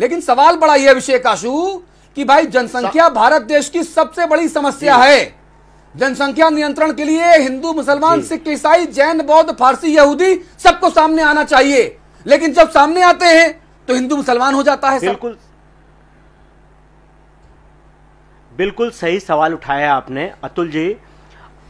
लेकिन सवाल बड़ा यह विषय आशु कि भाई जनसंख्या भारत देश की सबसे बड़ी समस्या है। जनसंख्या नियंत्रण के लिए हिंदू, मुसलमान, सिख, ईसाई, जैन, बौद्ध, फारसी, यहूदी सबको सामने आना चाहिए, लेकिन जब सामने आते हैं तो हिंदू मुसलमान हो जाता है। बिल्कुल बिल्कुल सही सवाल उठाया आपने अतुल जी।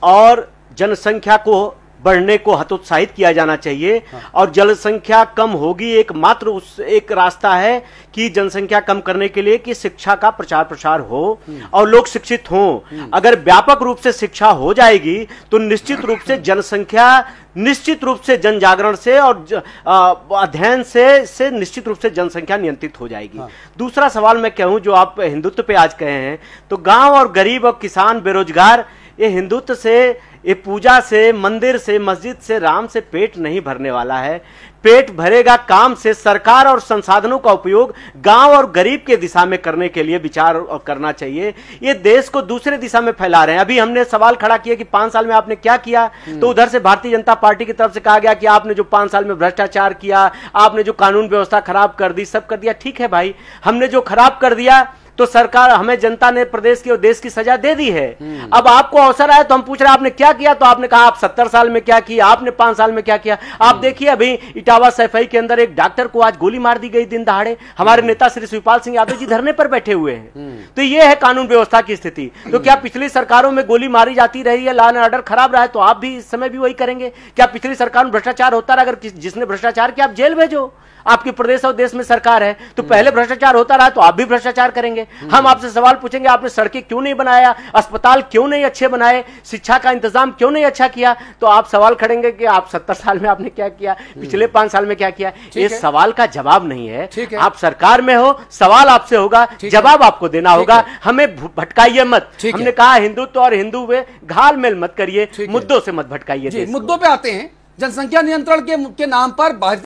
और जनसंख्या को बढ़ने को हतोत्साहित किया जाना चाहिए। और जनसंख्या कम होगी एकमात्र उस एक रास्ता है कि जनसंख्या कम करने के लिए कि शिक्षा का प्रचार प्रसार हो और लोग शिक्षित हों। अगर व्यापक रूप से शिक्षा हो जाएगी तो निश्चित रूप से जनसंख्या, निश्चित रूप से जन जागरण से और अध्ययन से निश्चित रूप से जनसंख्या नियंत्रित हो जाएगी। दूसरा सवाल मैं कहूं जो आप हिंदुत्व पे आज कहे हैं, तो गांव और गरीब और किसान, बेरोजगार, ये हिंदुत्व से, ये पूजा से, मंदिर से, मस्जिद से, राम से पेट नहीं भरने वाला है। पेट भरेगा काम से। सरकार और संसाधनों का उपयोग गांव और गरीब के दिशा में करने के लिए विचार करना चाहिए। ये देश को दूसरे दिशा में फैला रहे हैं। अभी हमने सवाल खड़ा किया कि 5 साल में आपने क्या किया, तो उधर से भारतीय जनता पार्टी की तरफ से कहा गया कि आपने जो 5 साल में भ्रष्टाचार किया, आपने जो कानून व्यवस्था खराब कर दी, सब कर दिया। ठीक है भाई, हमने जो खराब कर दिया तो सरकार, हमें जनता ने प्रदेश की और देश की सजा दे दी है। अब आपको अवसर आया तो हम पूछ रहे हैं आपने क्या किया, तो आपने कहा आप 70 साल में क्या किया, आपने 5 साल में क्या किया। आप देखिए अभी इटावा सैफई के अंदर एक डॉक्टर को आज गोली मार दी गई दिन दहाड़े। हमारे नेता श्री शिवपाल सिंह यादव जी धरने पर बैठे हुए हैं। तो ये है कानून व्यवस्था की स्थिति। तो क्या पिछली सरकारों में गोली मारी जाती रही है, लॉ एंड ऑर्डर खराब रहा है, तो आप भी इस समय भी वही करेंगे? क्या पिछली सरकार में भ्रष्टाचार होता रहा? अगर जिसने भ्रष्टाचार किया आप जेल भेजो। आपके प्रदेश और देश में सरकार है तो पहले भ्रष्टाचार होता रहा तो आप भी भ्रष्टाचार करेंगे। हम आपसे सवाल पूछेंगे आपने सड़कें क्यों नहीं बनाया, अस्पताल क्यों नहीं अच्छे बनाए, शिक्षा का इंतजाम क्यों नहीं अच्छा किया, तो आप सवाल खड़ेंगे कि आप 70 साल में आपने क्या किया, पिछले 5 साल में क्या किया। ये सवाल का जवाब नहीं है। आप सरकार में हो, सवाल आपसे होगा, जवाब आपको देना होगा। हमें भटकाइए मत। हमने कहा हिंदुत्व और हिंदू में घाल मेल मत करिए, मुद्दों से मत भटकाइए। मुद्दों पे आते हैं। जनसंख्या नियंत्रण के नाम पर